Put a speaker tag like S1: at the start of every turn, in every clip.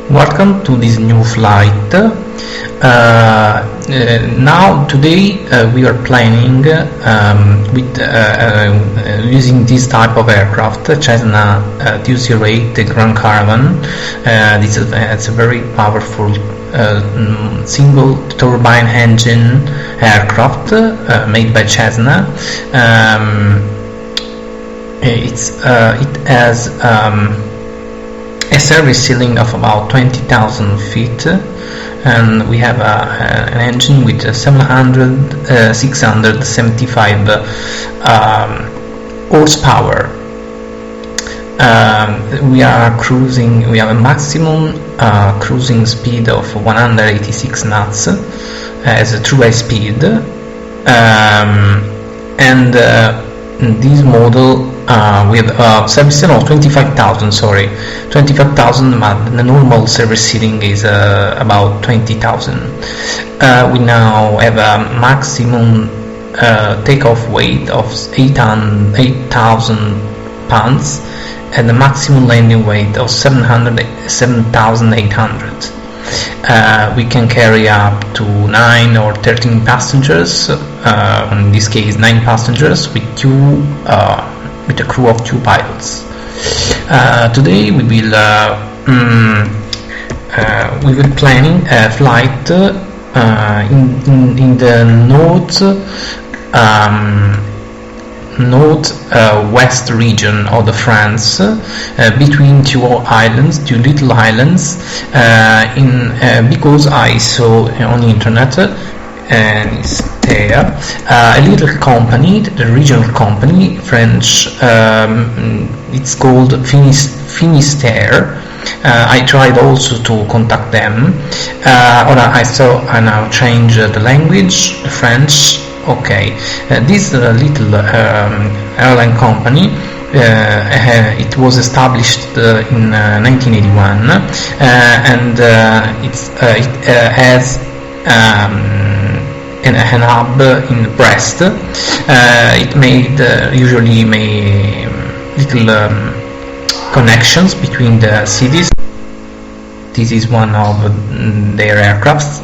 S1: Welcome to this new flight. Now today we are planning with using this type of aircraft, Cessna 208 GRand Caravan. It's a very powerful single turbine engine aircraft made by Cessna. It has a service ceiling of about 20,000 feet, and we have an engine with 675 horsepower. We have a maximum cruising speed of 186 knots as a true high speed, and this model we have a service ceiling of 25,000, but the normal service ceiling is about 20,000. We now have a maximum takeoff weight of 8,000 pounds and a maximum landing weight of 7,800. We can carry up to 9 or 13 passengers, in this case 9 passengers with a crew of 2 pilots. Today we will planning a flight in the northwest region of the France, between two little islands, because I saw on the internet, and it's there, a little company, the regional company, French, it's called Finist'air. I tried also to contact them. I now change the language, the French. Okay, this little airline company, it was established in 1981, and it has an hub in Brest. It usually made little connections between the cities. This is one of their aircrafts.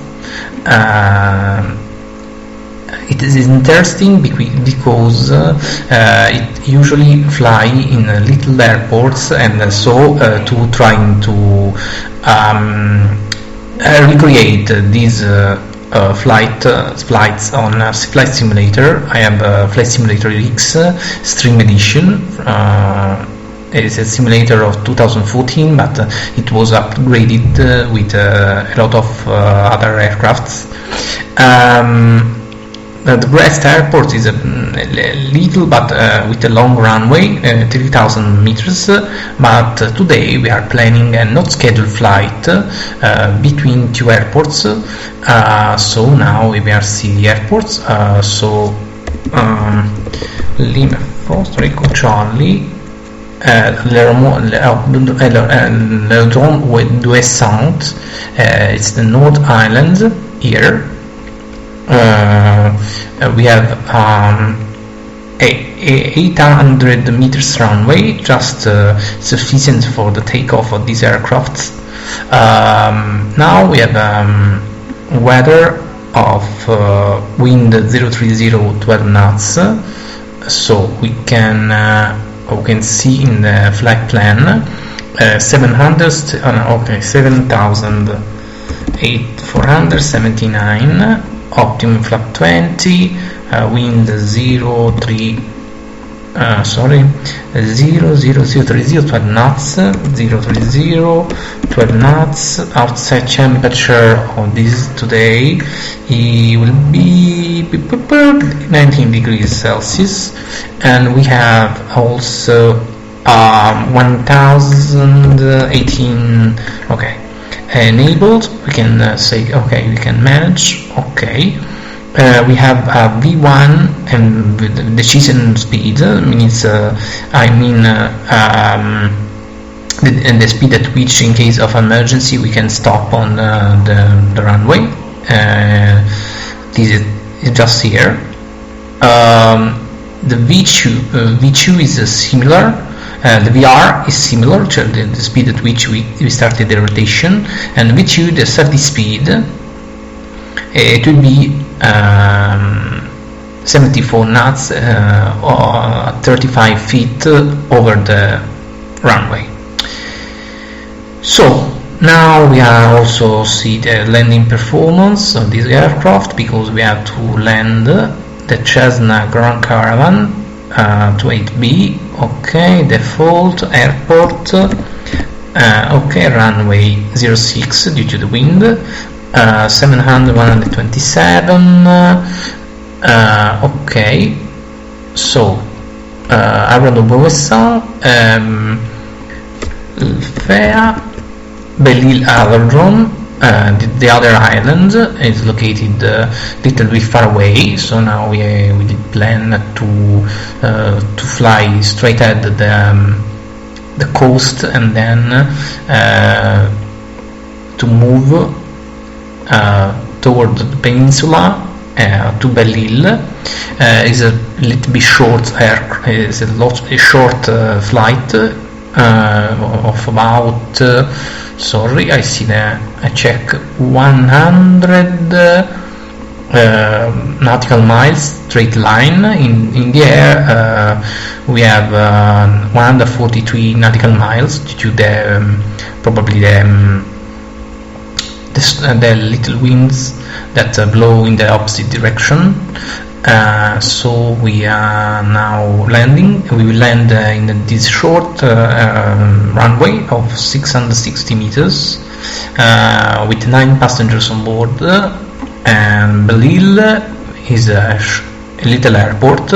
S1: It is interesting because it usually fly in little airports, and so to trying to recreate these flights on Flight Simulator. I have Flight Simulator FSX Stream Edition. It is a simulator of 2014, but it was upgraded with a lot of other aircrafts. The Brest airport is a little but with a long runway, 3,000 meters, but today we are planning a not scheduled flight between two airports. So now we will see the airports. Lima Foster Charlie, L'aérodrome d'Ouessant, it's the North Island here. We have 800 meters runway, just sufficient for the takeoff of these aircrafts. Now we have weather of wind 030 12 knots, so we can see in the flight plan 7,479. Optimum flap 20, wind 0030 12 knots, 030 12 knots. Outside temperature of this today it will be 19 degrees Celsius, and we have also 1018. Okay, enabled. We can say okay, we can manage. Okay, we have V1 and with the decision speed means the speed at which, in case of emergency, we can stop on the runway. This is just here. The V2 is similar. The VR is similar to the speed at which we started the rotation, and with you the starting speed it will be 74 knots or 35 feet over the runway. So now we are also see the landing performance of this aircraft, because we have to land the Cessna GRand Caravan 208B. Okay, default airport. Okay, runway 06 due to the wind. 127. Okay, so Aérodrome LFEC, Belle-Île Aerodrome. The other island is located a little bit far away, so now we did plan to fly straight at the coast, and then to move toward the peninsula to Belle-Île. Is a little bit short short flight of about sorry, I see that I check 100 nautical miles straight line. In the air we have 143 nautical miles due to the probably the little winds that blow in the opposite direction. So we are now landing. We will land in this short runway of 660 meters with 9 passengers on board. And Belle-Île is a little airport.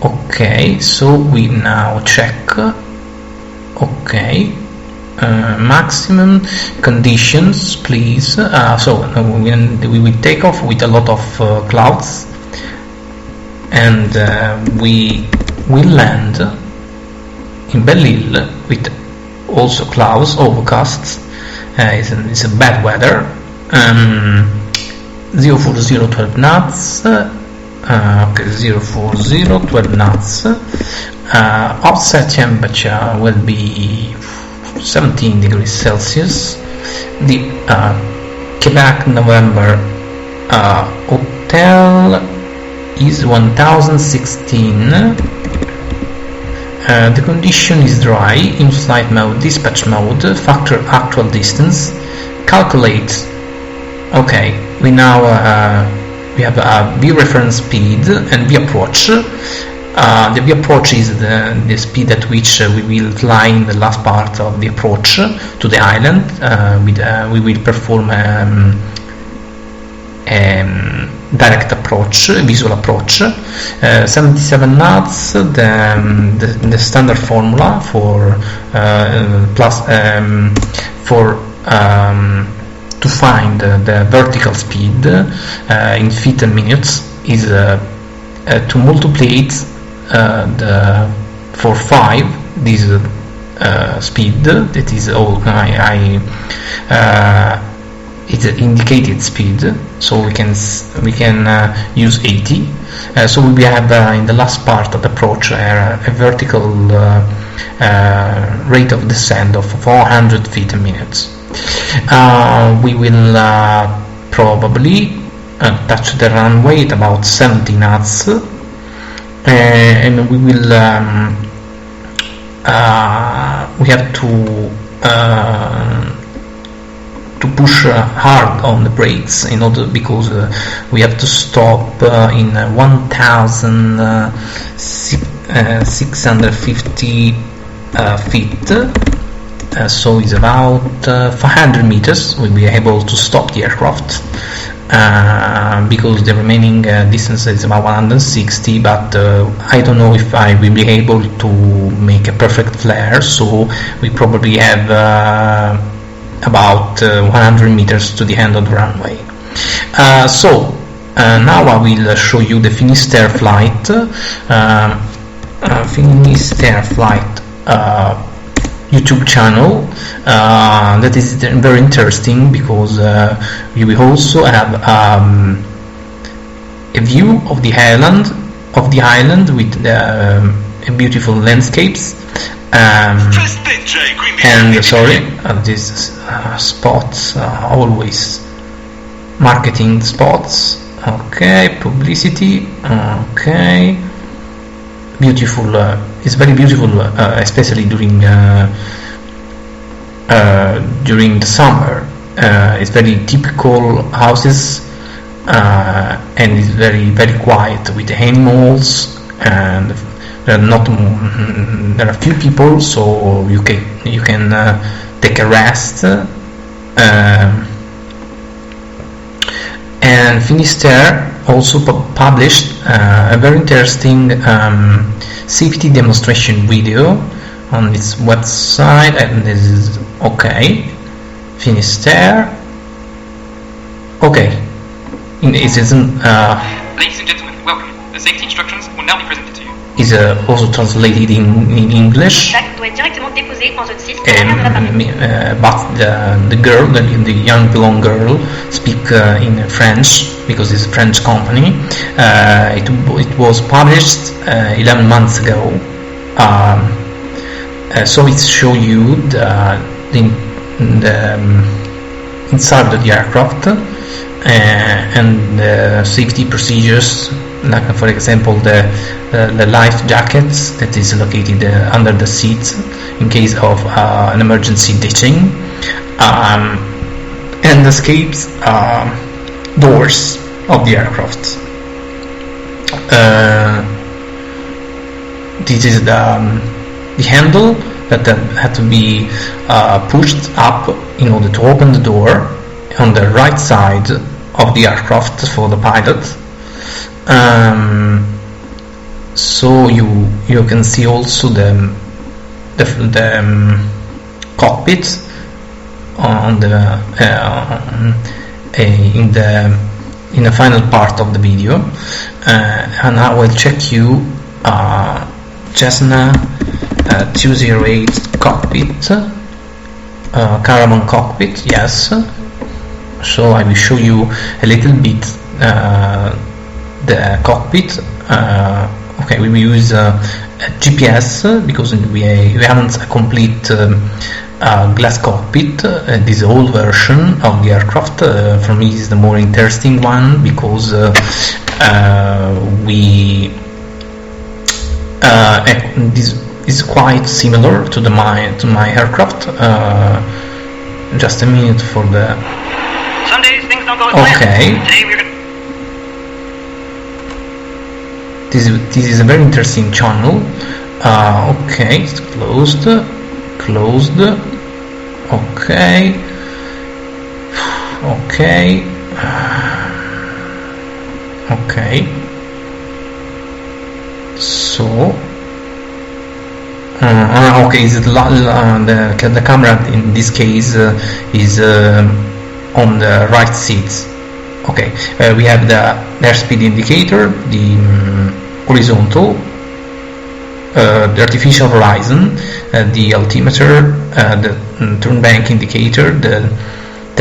S1: Okay, so we now check. Okay. Maximum conditions, please. So we will take off with a lot of clouds, and we will land in Belle-Île with also clouds, overcast. It's a bad weather. 040 12 knots. Okay, 040 12 knots. Outside temperature will be 17 degrees Celsius. The Quebec November hotel is 1016. The condition is dry. In flight mode, dispatch mode, factor actual distance, calculate. Okay, we now we have a V reference speed and V approach. The V approach is the speed at which we will fly in the last part of the approach to the island. We will perform direct approach, visual approach. 77 knots, the standard formula for to find the vertical speed in feet and minutes is to multiply for 5 this speed, that is all it's indicated speed, so we can use 80. So we have in the last part of the approach a vertical rate of descent of 400 feet a minute. We will probably touch the runway at about 70 knots, and we will we have to push hard on the brakes in order, because we have to stop in 1,650 feet. So it's about 500 meters. We'll be able to stop the aircraft because the remaining distance is about 160, but I don't know if I will be able to make a perfect flare, so we probably have about 100 meters to the end of the runway. So now I will show you the Finist'air flight. Finist'air flight YouTube channel. That is very interesting because you will also have a view of the island of the island with beautiful landscapes. And sorry, these spots are always marketing spots. Okay, publicity. Okay, beautiful. It's very beautiful, especially during the summer. It's very typical houses, and it's very quiet with animals, and there are few people, so you can take a rest. And Finist'air also published a very interesting safety demonstration video on its website, and this is okay. Finist'air. Okay. It isn't.
S2: Ladies and gentlemen, welcome. The safety instructions will now be presented to you.
S1: Is also translated in English. But the young blonde girl speak in French because it's a French company. It was published 11 months ago. So it shows you the inside of the aircraft and the safety procedures, like for example the life jackets that is located under the seats in case of an emergency ditching, and the escapes doors of the aircraft. This is the handle that had to be pushed up in order to open the door on the right side of the aircraft for the pilot. So you can see also the cockpit on the in the final part of the video, and I will check you Cessna 208 cockpit, Caravan cockpit. Yes. So I will show you a little bit the cockpit. Okay, we will use a GPS because we haven't a complete glass cockpit. This old version of the aircraft for me is the more interesting one because this is quite similar to my aircraft. Just a minute for the.
S2: Some days things don't go as planned.
S1: Okay.
S2: Today we're
S1: This is a very interesting channel. Okay, it's closed. Okay. So okay, the camera in this case is on the right seats. Okay, we have the airspeed indicator, the horizontal, the artificial horizon, the altimeter, the turn bank indicator, the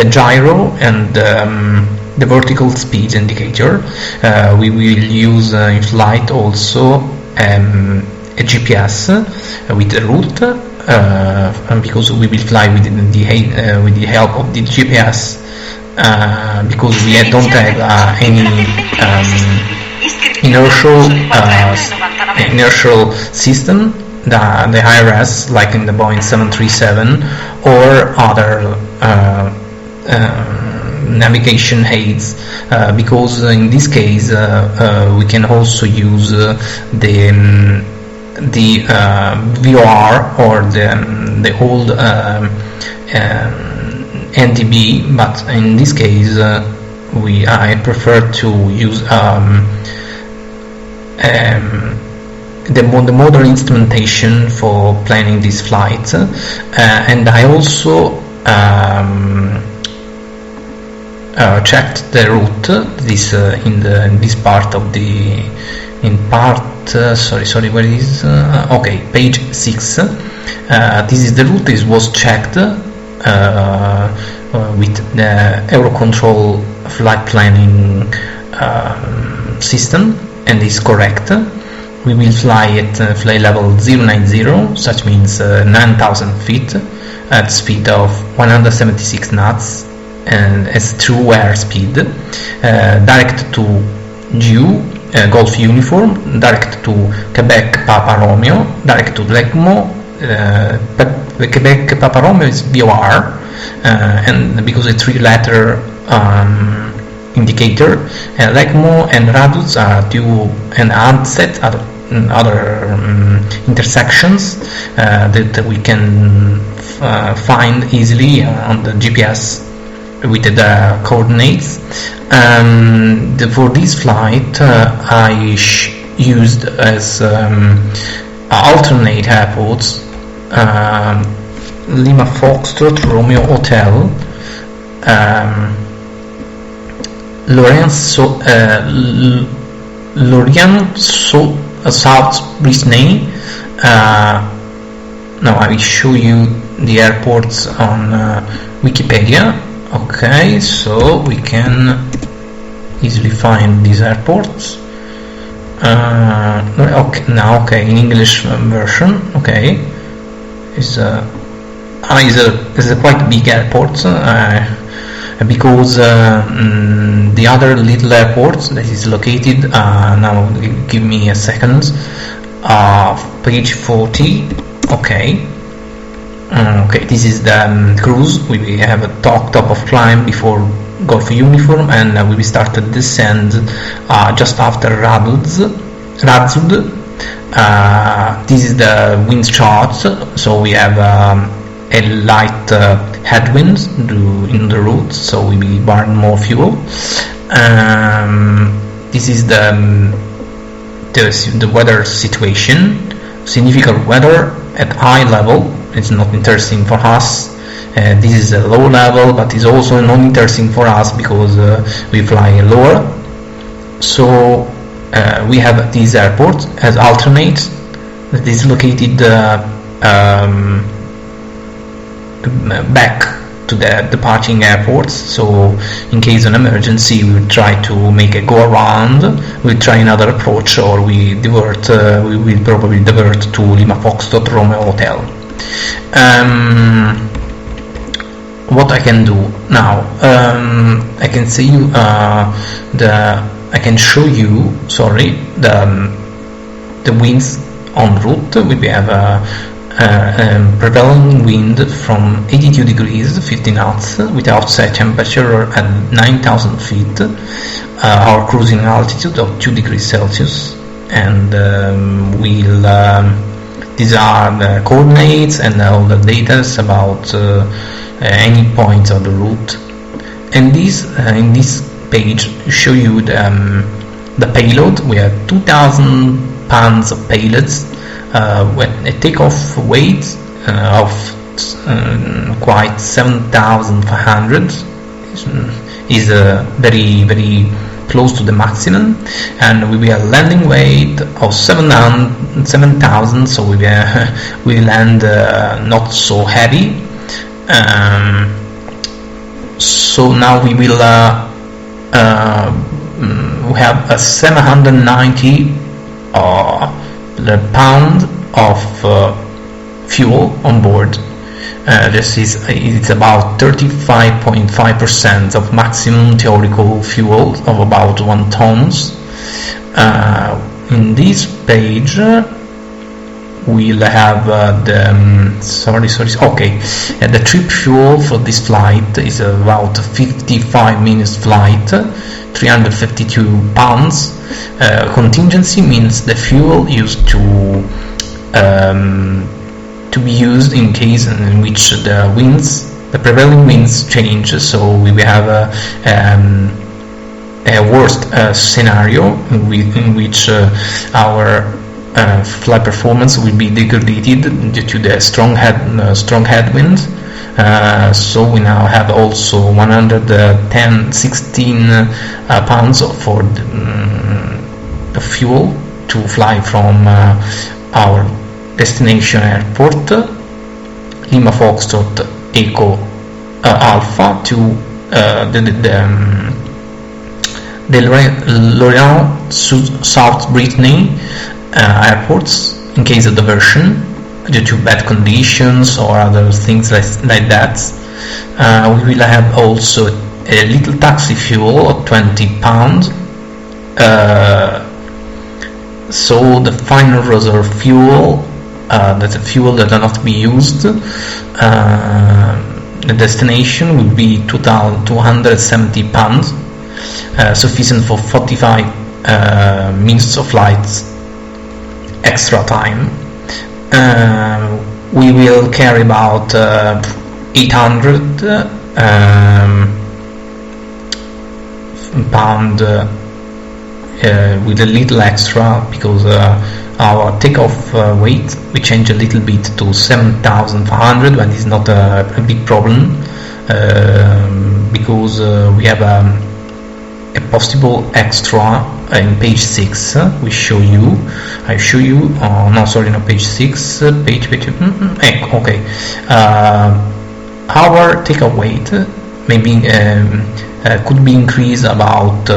S1: gyro, and the vertical speed indicator. We will use in flight also a GPS with the route, because we will fly with the help of the GPS. Because we don't have any inertial system, the IRS, like in the Boeing 737 or other navigation aids, because in this case we can also use the VOR or the old NTB, but in this case I prefer to use the modern instrumentation for planning these flights, and I also checked the route. This in this part of the sorry, where is okay, page 6. This is the route. This was checked with the Eurocontrol flight planning system, and is correct. We will fly at flight level 090, such means 9,000 feet, at speed of 176 knots, and as true airspeed, direct to GU, Golf Uniform, direct to Quebec Papa Romeo, direct to LECMO. Quebec Papa Romeo is VOR, and because it's 3-letter indicator, LECMO and Raduz are due, and ANSET are other intersections that we can find easily on the GPS with the coordinates. For this flight I used as alternate airports Lima Foxtrot Romeo Hotel, Lorient South Brittany. Now I will show you the airports on Wikipedia. Okay, so we can easily find these airports. Okay, in English version. Okay, is a quite big airport, because the other little airport that is located, now give me a second, page 40. Okay, this is the cruise. We have a top of climb before Golf Uniform, and we will start to descend just after Radzud. This is the wind chart, so we have a light headwind in the route, so we will burn more fuel. This is the weather situation. Significant weather at high level. It's not interesting for us. This is a low level, but it's also not interesting for us because we fly lower. So we have this airport as alternate that is located back to the departing airports. So in case of an emergency, we will try to make a go around, we'll try another approach, or we will probably divert to Lima Foxtrot Romeo Hotel. What I can do now, I can see you I can show you, the winds en route. We have a prevailing wind from 82 degrees 50 knots with outside temperature at 9,000 feet, our cruising altitude of 2 degrees Celsius, and these are the coordinates and all the data about any points of the route. And in this page show you the payload. We have 2,000 pounds of payloads, with a takeoff weight of quite 7,500, is very very close to the maximum, and we have a landing weight of 7,000, so we land not so heavy. So now we will we have a 790 pound of fuel on board. It's about 35.5% of maximum theoretical fuel of about 1 tons. In this page we'll have the trip fuel for this flight is about 55 minutes flight, 352 pounds. Contingency means the fuel used to be used in case in which the prevailing winds change. So we will have a worst scenario in which our flight performance will be degraded due to the strong headwind. So we now have also 16 pounds for the fuel to fly from our destination airport, Lima Foxtrot Echo Alpha, to the Lorient South Brittany airports in case of diversion due to bad conditions or other things like that. We will have also a little taxi fuel of £20. So the final reserve fuel, that's a fuel that cannot be used. The destination will be £270, sufficient for 45 minutes of flights extra time. We will carry about 800 pound with a little extra, because our takeoff weight we change a little bit to 7,500, but it's not a big problem, because we have a possible extra in page 6. I show you. No, sorry, not page 6. Page. Okay. Our takeoff weight maybe could be increased about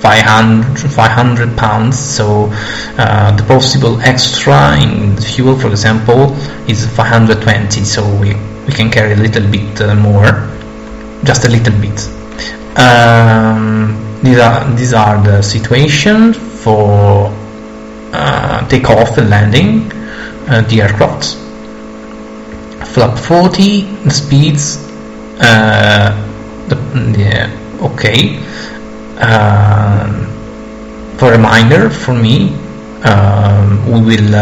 S1: 500 pounds. So the possible extra in fuel, for example, is 520. So we can carry a little bit more, just a little bit. These are the situations for takeoff and landing the aircraft. Flap 40, the speeds, okay. For reminder, for me, we will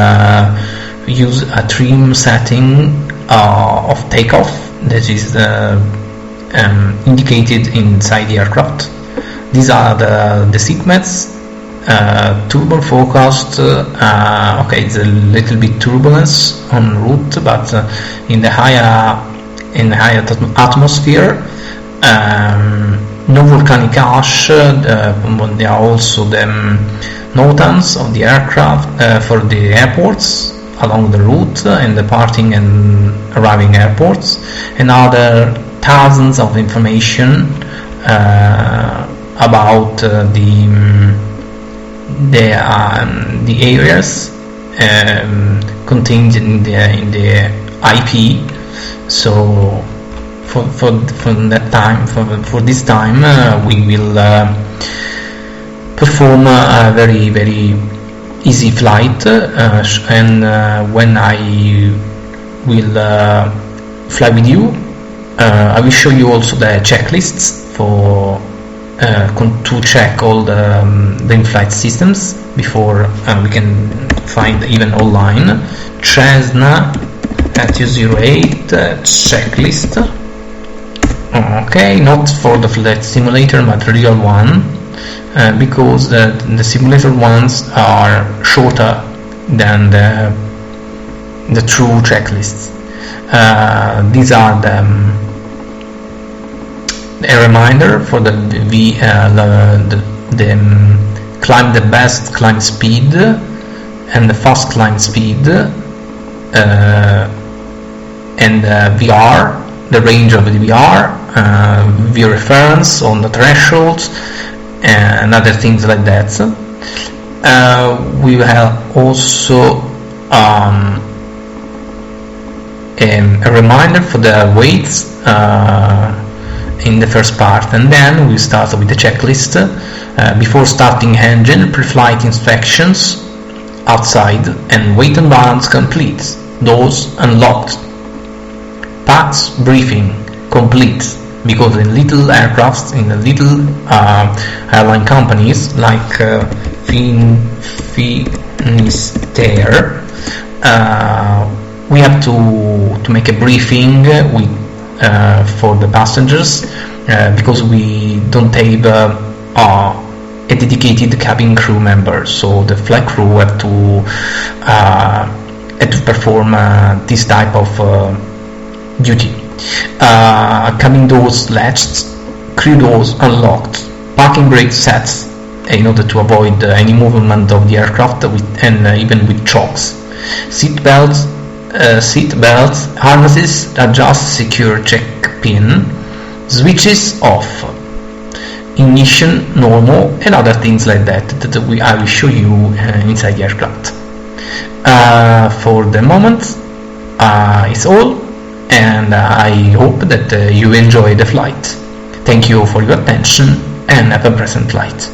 S1: use a trim setting of takeoff that is indicated inside the aircraft. These are the segments. Turbo forecast. Okay, it's a little bit turbulence en route, but in the higher atmosphere, no volcanic ash. There are also the NOTAMs of the aircraft for the airports along the route and departing and arriving airports, and other thousands of information about the areas contained in the IP. So for that time, for this time, we will perform a very easy flight, and when I will fly with you, I will show you also the checklists for to check all the in-flight systems before we can find even online. Cessna 208 checklist. Okay, not for the flight simulator but real one, because the simulator ones are shorter than the true checklists. These are a reminder for the climb, the best climb speed and the fast climb speed, and VR, the range of the VR, V reference on the thresholds, and other things like that. We will have also a reminder for the weights in the first part, and then we start with the checklist. Before starting engine, pre-flight inspections outside, and weight and balance complete, doors unlocked, packs briefing complete, because in little aircrafts, in the little airline companies like Finist'air, we have to make a briefing with for the passengers, because we don't have a dedicated cabin crew member, so the flight crew have to perform this type of duty. Cabin doors latched, crew doors unlocked, parking brakes set in order to avoid any movement of the aircraft and even with chocks. Seat belts, harnesses, adjust, secure, check pin, switches off. ignition, normal, and other things like that I will show you inside the aircraft. For the moment, it's all, and I hope that you enjoy the flight. Thank you for your attention and have a pleasant flight.